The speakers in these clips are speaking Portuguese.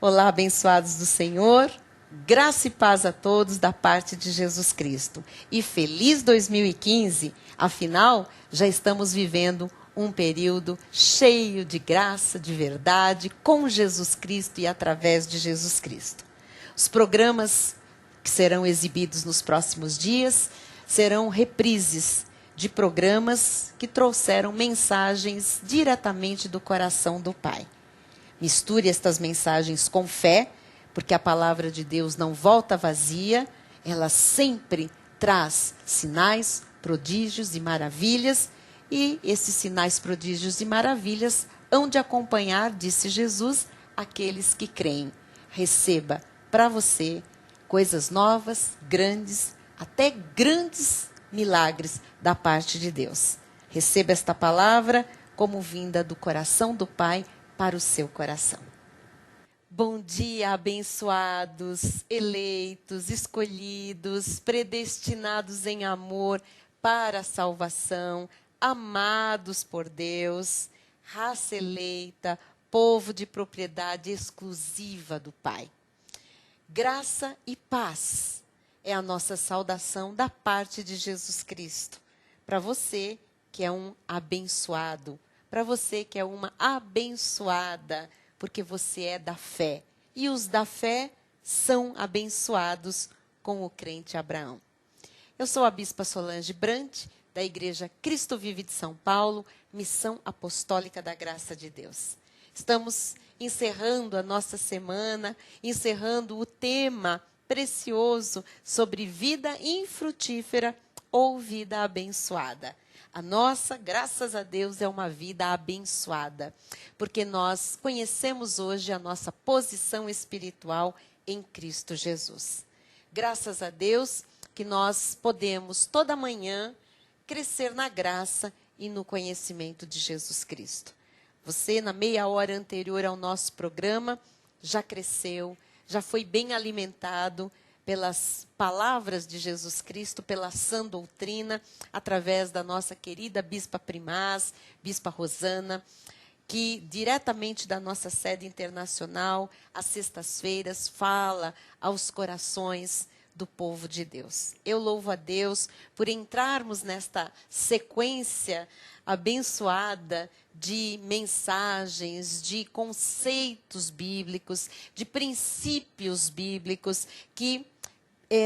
Olá, abençoados do Senhor. Graça e paz a todos da parte de Jesus Cristo. E feliz 2015, afinal, já estamos vivendo um período cheio de graça, de verdade, com Jesus Cristo e através de Jesus Cristo. Os programas que serão exibidos nos próximos dias serão reprises de programas que trouxeram mensagens diretamente do coração do Pai. Misture estas mensagens com fé, porque a palavra de Deus não volta vazia, ela sempre traz sinais, prodígios e maravilhas, e esses sinais, prodígios e maravilhas hão de acompanhar, disse Jesus, aqueles que creem. Receba para você coisas novas, grandes, até grandes milagres da parte de Deus. Receba esta palavra como vinda do coração do Pai para o seu coração. Bom dia, abençoados, eleitos, escolhidos, predestinados em amor para a salvação, amados por Deus, raça eleita, povo de propriedade exclusiva do Pai. Graça e paz é a nossa saudação da parte de Jesus Cristo. Para você que é um abençoado, para você que é uma abençoada, porque você é da fé. E os da fé são abençoados com o crente Abraão. Eu sou a Bispa Solange Brant, da Igreja Cristo Vive de São Paulo, Missão Apostólica da Graça de Deus. Estamos encerrando a nossa semana, encerrando o tema precioso sobre vida infrutífera ou vida abençoada. A nossa, graças a Deus, é uma vida abençoada, porque nós conhecemos hoje a nossa posição espiritual em Cristo Jesus. Graças a Deus que nós podemos toda manhã crescer na graça e no conhecimento de Jesus Cristo. Você, na meia hora anterior ao nosso programa, já cresceu, já foi bem alimentado pelas palavras de Jesus Cristo, pela sã doutrina, através da nossa querida Bispa Primaz, Bispa Rosana, que diretamente da nossa sede internacional, às sextas-feiras, fala aos corações do povo de Deus. Eu louvo a Deus por entrarmos nesta sequência abençoada de mensagens, de conceitos bíblicos, de princípios bíblicos que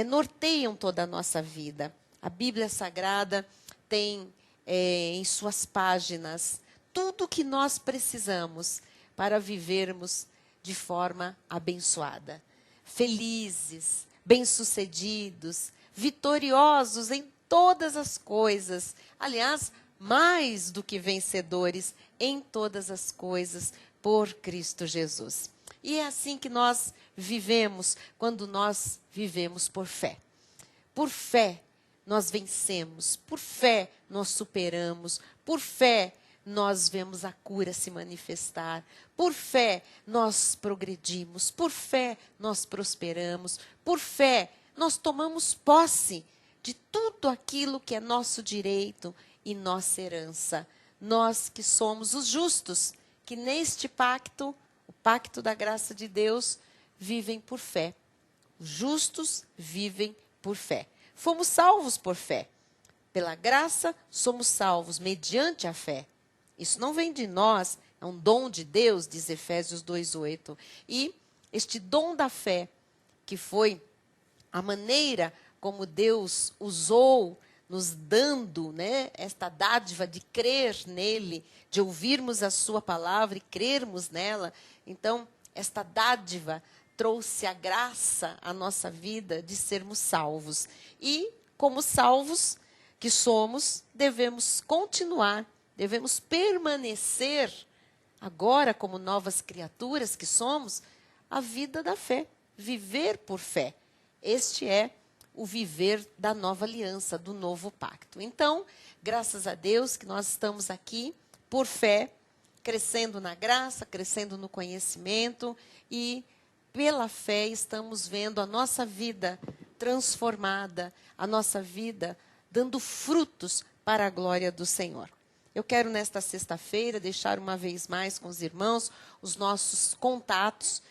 norteiam toda a nossa vida. A Bíblia Sagrada tem em suas páginas tudo o que nós precisamos para vivermos de forma abençoada. Felizes, bem-sucedidos, vitoriosos em todas as coisas. Aliás, mais do que vencedores em todas as coisas por Cristo Jesus. E é assim que nós vivemos quando nós vivemos por fé. Por fé nós vencemos, por fé nós superamos, por fé nós vemos a cura se manifestar, por fé nós progredimos, por fé nós prosperamos, por fé nós tomamos posse de tudo aquilo que é nosso direito e nossa herança. Nós que somos os justos, que neste pacto, o pacto da graça de Deus, vivem por fé. Os justos vivem por fé. Fomos salvos por fé. Pela graça, somos salvos mediante a fé. Isso não vem de nós, é um dom de Deus, diz Efésios 2:8. E este dom da fé, que foi a maneira como Deus usou, nos dando, esta dádiva de crer nele, de ouvirmos a sua palavra e crermos nela. Então, esta dádiva trouxe a graça à nossa vida de sermos salvos. E, como salvos que somos, devemos continuar, devemos permanecer, agora como novas criaturas que somos, a vida da fé, viver por fé. Este é o viver da nova aliança, do novo pacto. Então, graças a Deus que nós estamos aqui por fé, crescendo na graça, crescendo no conhecimento e pela fé estamos vendo a nossa vida transformada, a nossa vida dando frutos para a glória do Senhor. Eu quero nesta sexta-feira deixar uma vez mais com os irmãos os nossos contatos,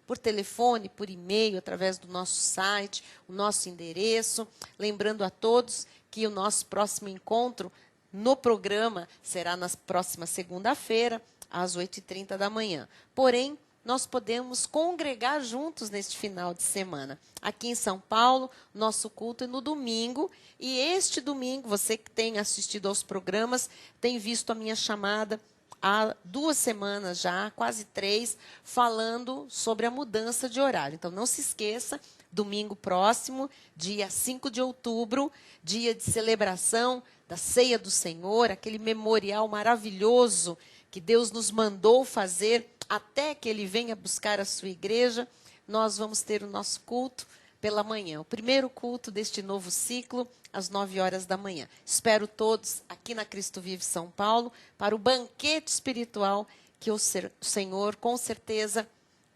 por telefone, por e-mail, através do nosso site, o nosso endereço. Lembrando a todos que o nosso próximo encontro no programa será na próxima segunda-feira, às 8h30 da manhã. Porém, nós podemos congregar juntos neste final de semana. Aqui em São Paulo, nosso culto é no domingo. E este domingo, você que tem assistido aos programas, tem visto a minha chamada há 2 semanas já, quase 3, falando sobre a mudança de horário. Então, não se esqueça, domingo próximo, dia 5 de outubro, dia de celebração da Ceia do Senhor, aquele memorial maravilhoso que Deus nos mandou fazer até que Ele venha buscar a sua igreja. Nós vamos ter o nosso culto pela manhã, o primeiro culto deste novo ciclo, às 9h da manhã. Espero todos aqui na Cristo Vive São Paulo para o banquete espiritual que o Senhor, com certeza,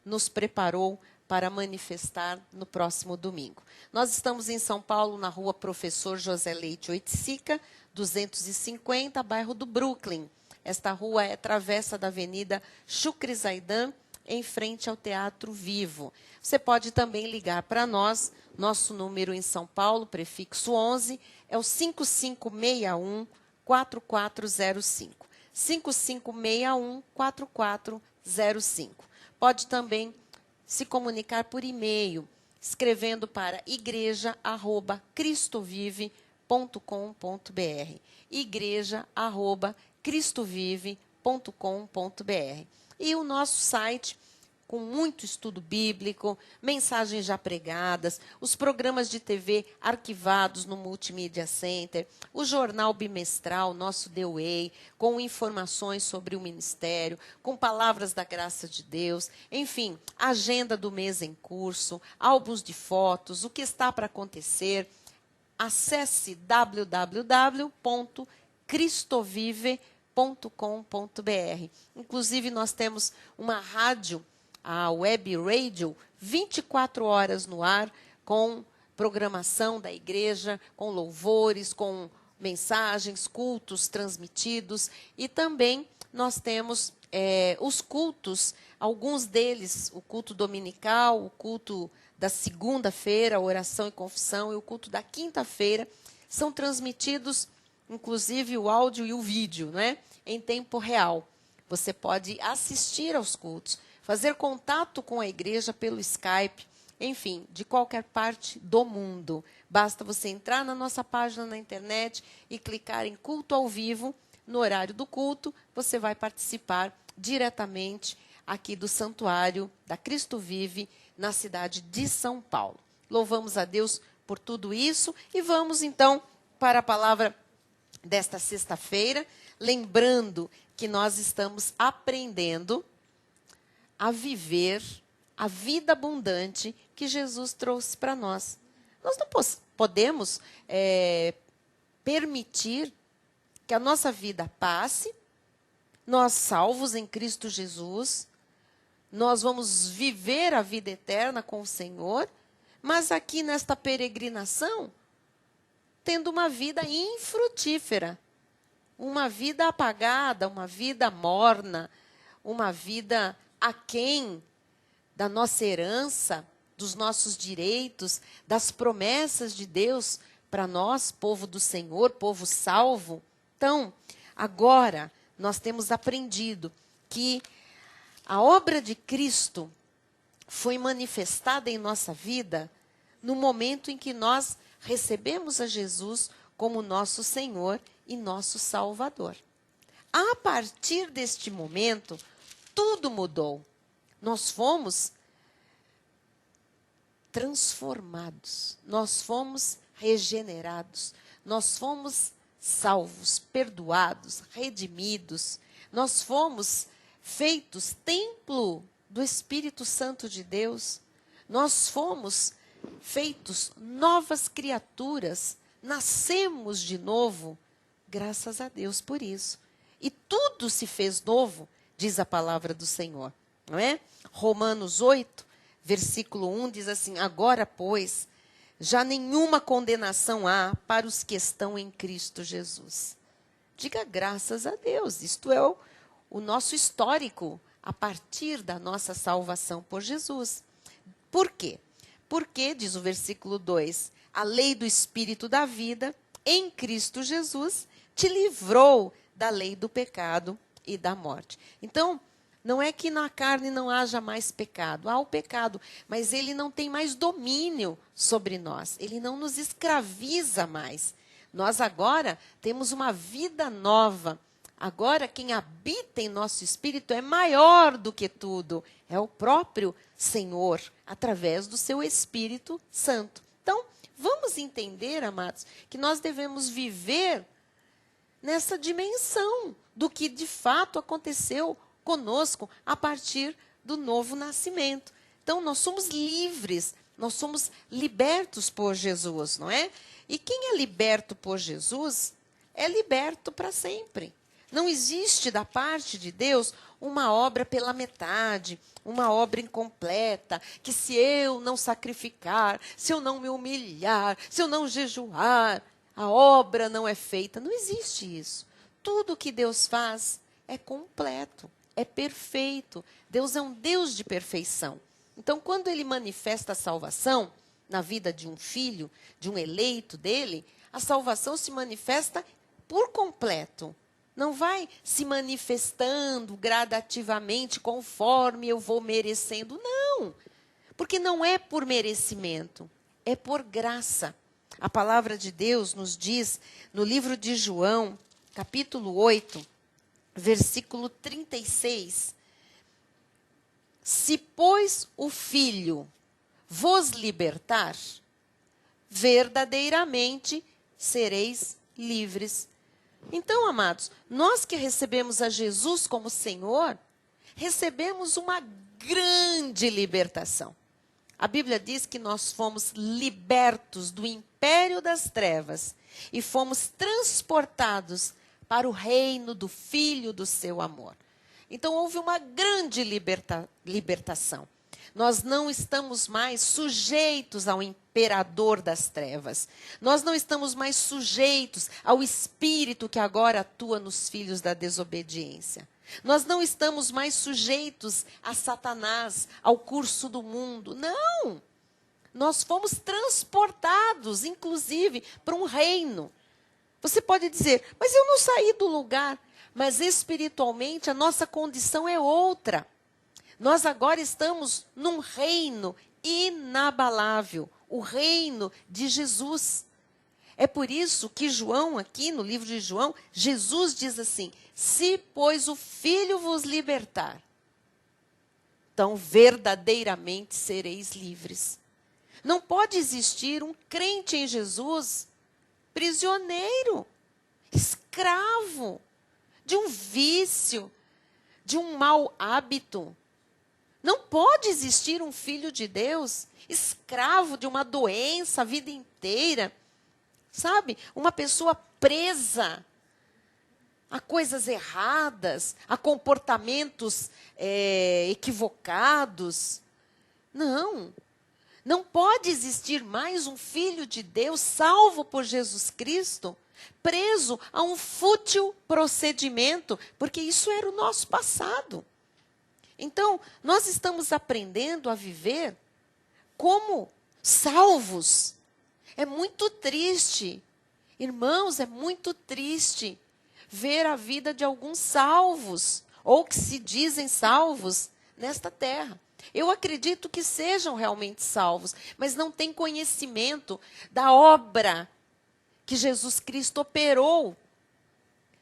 nos preparou para manifestar no próximo domingo. Nós estamos em São Paulo, na rua Professor José Leite Oiticica, 250, bairro do Brooklyn. Esta rua é travessa da Avenida Chucre Zaidan, em frente ao Teatro Vivo. Você pode também ligar para nós. Nosso número em São Paulo, prefixo 11, é o 5561-4405. 5561-4405. Pode também se comunicar por e-mail, escrevendo para igreja@cristovive.com.br. igreja@cristovive.com.br. E o nosso site, com muito estudo bíblico, mensagens já pregadas, os programas de TV arquivados no Multimídia Center, o jornal bimestral, nosso The Way, com informações sobre o ministério, com palavras da graça de Deus, enfim, agenda do mês em curso, álbuns de fotos, o que está para acontecer. Acesse www.cristovive.com.br. Inclusive, nós temos uma rádio, a Web Radio, 24 horas no ar, com programação da igreja, com louvores, com mensagens, cultos transmitidos. E também nós temos os cultos, alguns deles, o culto dominical, o culto da segunda-feira, oração e confissão, e o culto da quinta-feira, são transmitidos, inclusive o áudio e o vídeo, né, em tempo real. Você pode assistir aos cultos, fazer contato com a igreja pelo Skype, enfim, de qualquer parte do mundo. Basta você entrar na nossa página na internet e clicar em culto ao vivo. No horário do culto, você vai participar diretamente aqui do santuário da Cristo Vive, na cidade de São Paulo. Louvamos a Deus por tudo isso e vamos então para a palavra desta sexta-feira, lembrando que nós estamos aprendendo a viver a vida abundante que Jesus trouxe para nós. Nós não podemos permitir que a nossa vida passe, nós salvos em Cristo Jesus, nós vamos viver a vida eterna com o Senhor, mas aqui nesta peregrinação, tendo uma vida infrutífera, uma vida apagada, uma vida morna, uma vida aquém da nossa herança, dos nossos direitos, das promessas de Deus para nós, povo do Senhor, povo salvo. Então, agora nós temos aprendido que a obra de Cristo foi manifestada em nossa vida no momento em que nós recebemos a Jesus como nosso Senhor e nosso Salvador. A partir deste momento, tudo mudou. Nós fomos transformados, nós fomos regenerados, nós fomos salvos, perdoados, redimidos, nós fomos feitos templo do Espírito Santo de Deus, nós fomos feitos novas criaturas, nascemos de novo, graças a Deus por isso. E tudo se fez novo, diz a palavra do Senhor, não é? Romanos 8, versículo 1 diz assim: agora, pois, já nenhuma condenação há para os que estão em Cristo Jesus. Diga graças a Deus, isto é o nosso histórico a partir da nossa salvação por Jesus. Por quê? Porque, diz o versículo 2, a lei do Espírito da vida, em Cristo Jesus, te livrou da lei do pecado e da morte. Então, não é que na carne não haja mais pecado. Há o pecado, mas ele não tem mais domínio sobre nós. Ele não nos escraviza mais. Nós agora temos uma vida nova. Agora, quem habita em nosso espírito é maior do que tudo. É o próprio Senhor, através do seu Espírito Santo. Então, vamos entender, amados, que nós devemos viver nessa dimensão do que de fato aconteceu conosco a partir do novo nascimento. Então, nós somos livres, nós somos libertos por Jesus, não é? E quem é liberto por Jesus é liberto para sempre. Não existe da parte de Deus uma obra pela metade, uma obra incompleta, que se eu não sacrificar, se eu não me humilhar, se eu não jejuar, a obra não é feita. Não existe isso. Tudo que Deus faz é completo, é perfeito. Deus é um Deus de perfeição. Então, quando Ele manifesta a salvação na vida de um filho, de um eleito dele, a salvação se manifesta por completo. Não vai se manifestando gradativamente conforme eu vou merecendo. Não, porque não é por merecimento, é por graça. A palavra de Deus nos diz no livro de João, capítulo 8, versículo 36. Se, pois, o Filho vos libertar, verdadeiramente sereis livres. Então, amados, nós que recebemos a Jesus como Senhor, recebemos uma grande libertação. A Bíblia diz que nós fomos libertos do império das trevas e fomos transportados para o reino do Filho do seu amor. Então, houve uma grande libertação. Nós não estamos mais sujeitos ao imperador das trevas. Nós não estamos mais sujeitos ao espírito que agora atua nos filhos da desobediência. Nós não estamos mais sujeitos a Satanás, ao curso do mundo. Não! Nós fomos transportados, inclusive, para um reino. Você pode dizer, mas eu não saí do lugar. Mas espiritualmente a nossa condição é outra. Nós agora estamos num reino inabalável, o reino de Jesus. É por isso que João, aqui no livro de João, Jesus diz assim, se, pois, o Filho vos libertar, então verdadeiramente sereis livres. Não pode existir um crente em Jesus prisioneiro, escravo de um vício, de um mau hábito. Não pode existir um filho de Deus escravo de uma doença a vida inteira. Sabe? Uma pessoa presa a coisas erradas, a comportamentos equivocados. Não. Não pode existir mais um filho de Deus salvo por Jesus Cristo, preso a um fútil procedimento, porque isso era o nosso passado. Então, nós estamos aprendendo a viver como salvos. É muito triste, irmãos, é muito triste ver a vida de alguns salvos, ou que se dizem salvos, nesta terra. Eu acredito que sejam realmente salvos, mas não têm conhecimento da obra que Jesus Cristo operou,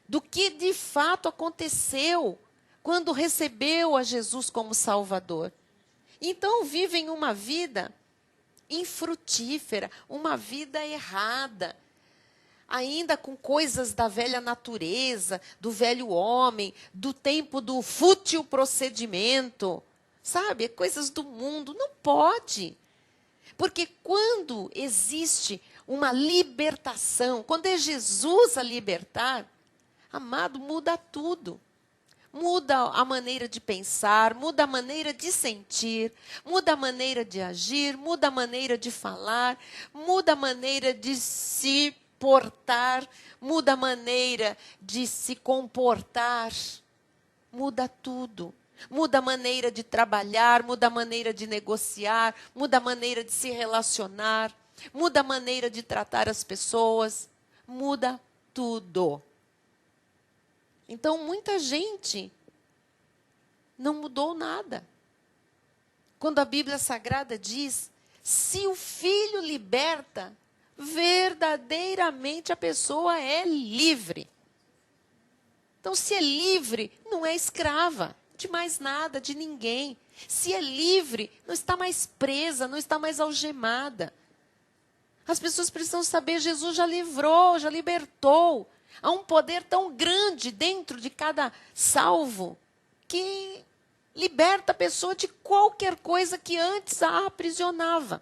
do que de fato aconteceu quando recebeu a Jesus como Salvador. Então vivem uma vida infrutífera, uma vida errada, ainda com coisas da velha natureza, do velho homem, do tempo do fútil procedimento, sabe? Coisas do mundo. Não pode. Porque quando existe uma libertação, quando é Jesus a libertar, amado, muda tudo. Muda a maneira de pensar, muda a maneira de sentir, muda a maneira de agir, muda a maneira de falar, muda a maneira de se portar, muda a maneira de se comportar. Muda tudo. muda a maneira de trabalhar, muda a maneira de negociar, muda a maneira de se relacionar, muda a maneira de tratar as pessoas, muda tudo. Então, muita gente não mudou nada. Quando a Bíblia Sagrada diz, se o Filho liberta, verdadeiramente a pessoa é livre. Então, se é livre, não é escrava de mais nada, de ninguém. Se é livre, não está mais presa, não está mais algemada. As pessoas precisam saber, Jesus já livrou, já libertou. Há um poder tão grande dentro de cada salvo que liberta a pessoa de qualquer coisa que antes a aprisionava.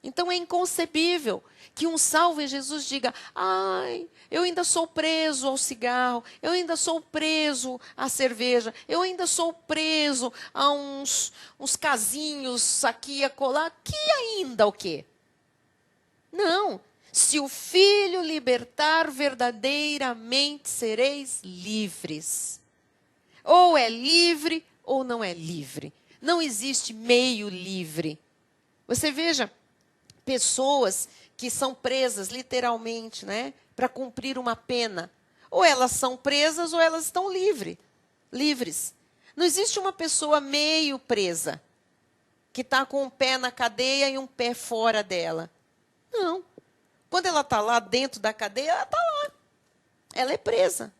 Então é inconcebível que um salvo em Jesus diga, ai, eu ainda sou preso ao cigarro, eu ainda sou preso à cerveja, eu ainda sou preso a uns casinhos aqui e acolá. Que ainda o quê? Não. Se o Filho libertar, verdadeiramente sereis livres. Ou é livre ou não é livre. Não existe meio livre. Você veja, pessoas que são presas, literalmente, né, para cumprir uma pena. Ou elas são presas ou elas estão livres. Não existe uma pessoa meio presa, que está com um pé na cadeia e um pé fora dela. Não. Quando ela está lá dentro da cadeia, ela está lá. Ela é presa.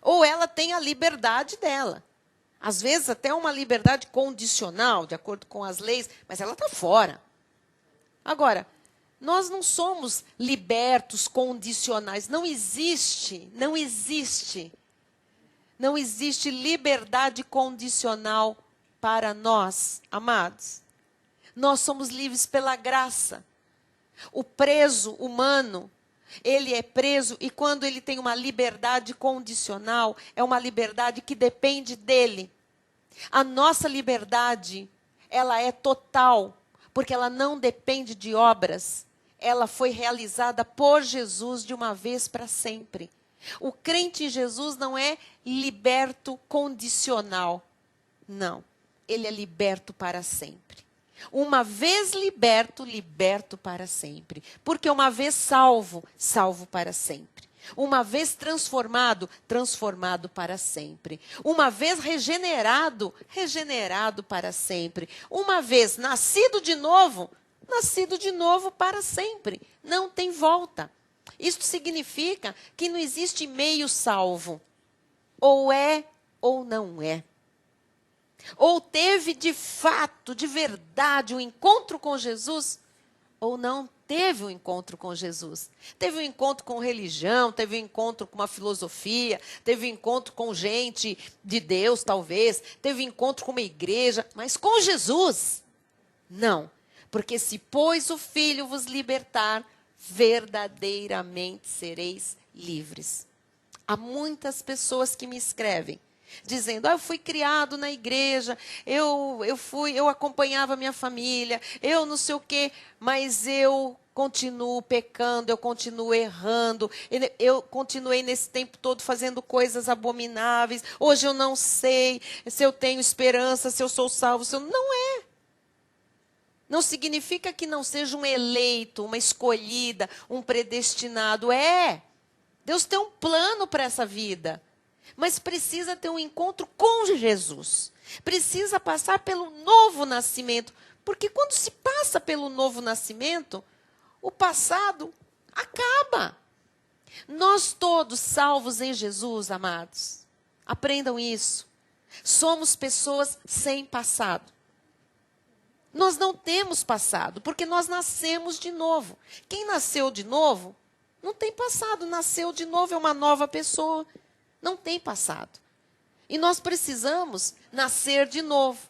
Ou ela tem a liberdade dela. Às vezes até uma liberdade condicional, de acordo com as leis, mas ela está fora. Agora, nós não somos libertos condicionais. Não existe liberdade condicional para nós, amados. Nós somos livres pela graça. O preso humano, ele é preso e quando ele tem uma liberdade condicional, é uma liberdade que depende dele. A nossa liberdade, ela é total, porque ela não depende de obras. Ela foi realizada por Jesus de uma vez para sempre. O crente em Jesus não é liberto condicional. Não, ele é liberto para sempre. Uma vez liberto, liberto para sempre. Porque uma vez salvo, salvo para sempre. Uma vez transformado, transformado para sempre. Uma vez regenerado, regenerado para sempre. Uma vez nascido de novo para sempre. Não tem volta. Isto significa que não existe meio salvo. Ou é ou não é. Ou teve de fato, de verdade, um encontro com Jesus, ou não teve um encontro com Jesus. Teve um encontro com religião, teve um encontro com uma filosofia, teve um encontro com gente de Deus, talvez, teve um encontro com uma igreja, mas com Jesus, não. Porque se, pois, o Filho vos libertar, verdadeiramente sereis livres. Há muitas pessoas que me escrevem, dizendo, eu fui criado na igreja, eu acompanhava minha família, eu não sei o quê, mas eu continuo pecando, eu continuo errando, eu continuei nesse tempo todo fazendo coisas abomináveis, hoje eu não sei se eu tenho esperança, se eu sou salvo, se eu não é. Não significa que não seja um eleito, uma escolhida, um predestinado. Deus tem um plano para essa vida. Mas precisa ter um encontro com Jesus. Precisa passar pelo novo nascimento. Porque quando se passa pelo novo nascimento, o passado acaba. Nós todos salvos em Jesus, amados, aprendam isso. Somos pessoas sem passado. Nós não temos passado, porque nós nascemos de novo. Quem nasceu de novo, não tem passado. Nasceu de novo, é uma nova pessoa. Não tem passado. E nós precisamos nascer de novo.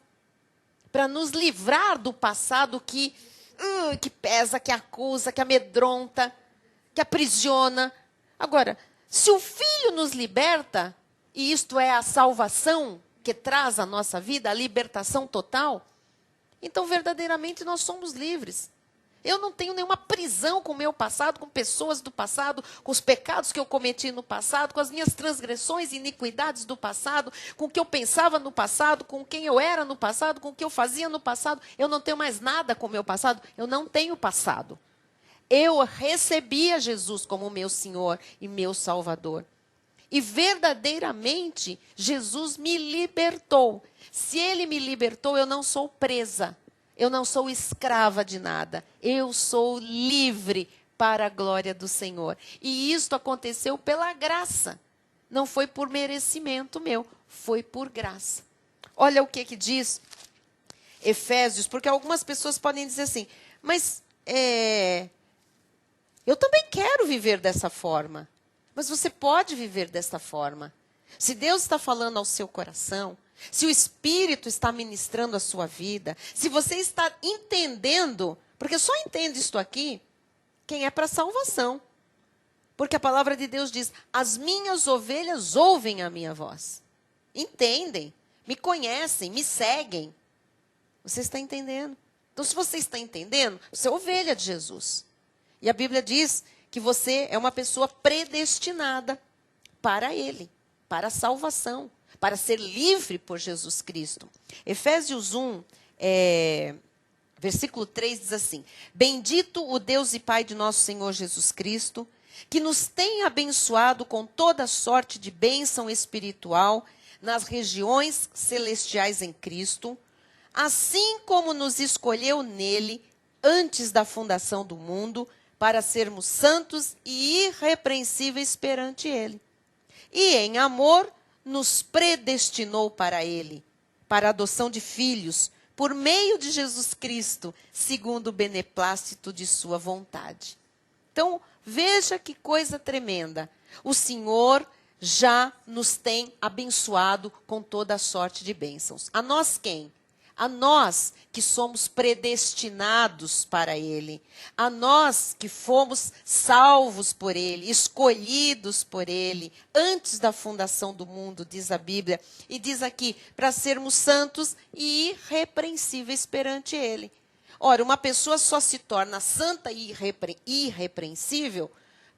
Para nos livrar do passado que pesa, que acusa, que amedronta, que aprisiona. Agora, se o Filho nos liberta, e isto é a salvação que traz à nossa vida, a libertação total, então verdadeiramente nós somos livres. Eu não tenho nenhuma prisão com o meu passado, com pessoas do passado, com os pecados que eu cometi no passado, com as minhas transgressões e iniquidades do passado, com o que eu pensava no passado, com quem eu era no passado, com o que eu fazia no passado. Eu não tenho mais nada com o meu passado. Eu não tenho passado. Eu recebi a Jesus como meu Senhor e meu Salvador. E verdadeiramente, Jesus me libertou. Se Ele me libertou, eu não sou presa. Eu não sou escrava de nada. Eu sou livre para a glória do Senhor. E isto aconteceu pela graça. Não foi por merecimento meu, foi por graça. Olha o que diz Efésios, porque algumas pessoas podem dizer assim, mas eu também quero viver dessa forma. Mas você pode viver dessa forma. Se Deus está falando ao seu coração, se o Espírito está ministrando a sua vida, se você está entendendo, porque só entende isto aqui quem é para salvação. Porque a palavra de Deus diz, as minhas ovelhas ouvem a minha voz. Entendem, me conhecem, me seguem. Você está entendendo? Então, se você está entendendo, você é ovelha de Jesus. E a Bíblia diz que você é uma pessoa predestinada para Ele, para a salvação, para ser livre por Jesus Cristo. Efésios 1, versículo 3 diz assim, bendito o Deus e Pai de nosso Senhor Jesus Cristo, que nos tem abençoado com toda sorte de bênção espiritual nas regiões celestiais em Cristo, assim como nos escolheu nele antes da fundação do mundo, para sermos santos e irrepreensíveis perante Ele. E em amor nos predestinou para Ele, para a adoção de filhos, por meio de Jesus Cristo, segundo o beneplácito de sua vontade. Então, veja que coisa tremenda. O Senhor já nos tem abençoado com toda a sorte de bênçãos. A nós quem? A nós que somos predestinados para Ele. A nós que fomos salvos por Ele, escolhidos por Ele, antes da fundação do mundo, diz a Bíblia. E diz aqui, para sermos santos e irrepreensíveis perante Ele. Ora, uma pessoa só se torna santa e irrepreensível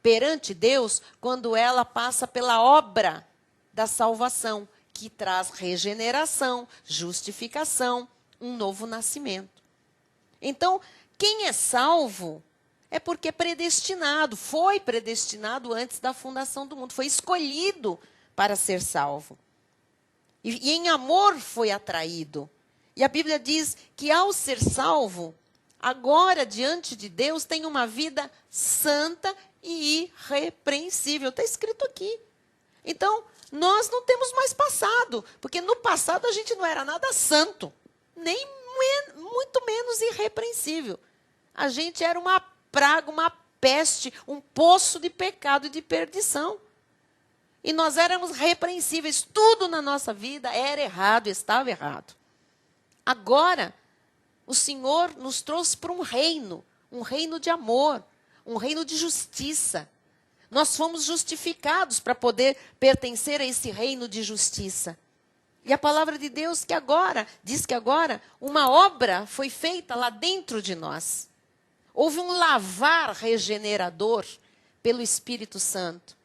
perante Deus quando ela passa pela obra da salvação, que traz regeneração, justificação, um novo nascimento. Então, quem é salvo é porque é predestinado, foi predestinado antes da fundação do mundo, foi escolhido para ser salvo. E em amor foi atraído. E a Bíblia diz que ao ser salvo, agora diante de Deus tem uma vida santa e irrepreensível. Está escrito aqui. Então, nós não temos mais passado, porque no passado a gente não era nada santo, nem muito menos irrepreensível. A gente era uma praga, uma peste, um poço de pecado e de perdição. E nós éramos repreensíveis, tudo na nossa vida era errado, estava errado. Agora, o Senhor nos trouxe para um reino de amor, um reino de justiça. Nós fomos justificados para poder pertencer a esse reino de justiça. E a palavra de Deus diz que agora uma obra foi feita lá dentro de nós. Houve um lavar regenerador pelo Espírito Santo,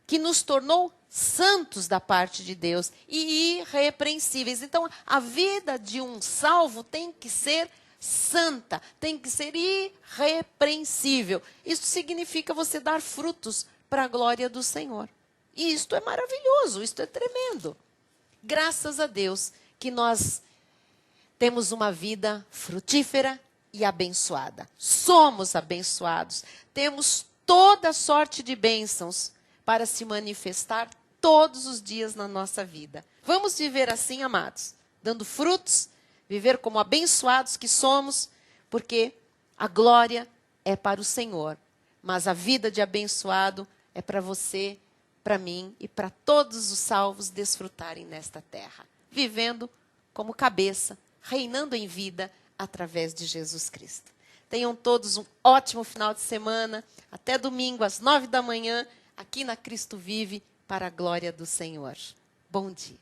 que nos tornou santos da parte de Deus e irrepreensíveis. Então, a vida de um salvo tem que ser santa, tem que ser irrepreensível. Isso significa você dar frutos para a glória do Senhor. E isto é maravilhoso, isto é tremendo. Graças a Deus que nós temos uma vida frutífera e abençoada. Somos abençoados. Temos toda sorte de bênçãos para se manifestar todos os dias na nossa vida. Vamos viver assim, amados, dando frutos, viver como abençoados que somos, porque a glória é para o Senhor, mas a vida de abençoado é para você, para mim e para todos os salvos desfrutarem nesta terra, vivendo como cabeça, reinando em vida através de Jesus Cristo. Tenham todos um ótimo final de semana, até domingo às 9 da manhã, aqui na Cristo Vive, para a glória do Senhor. Bom dia.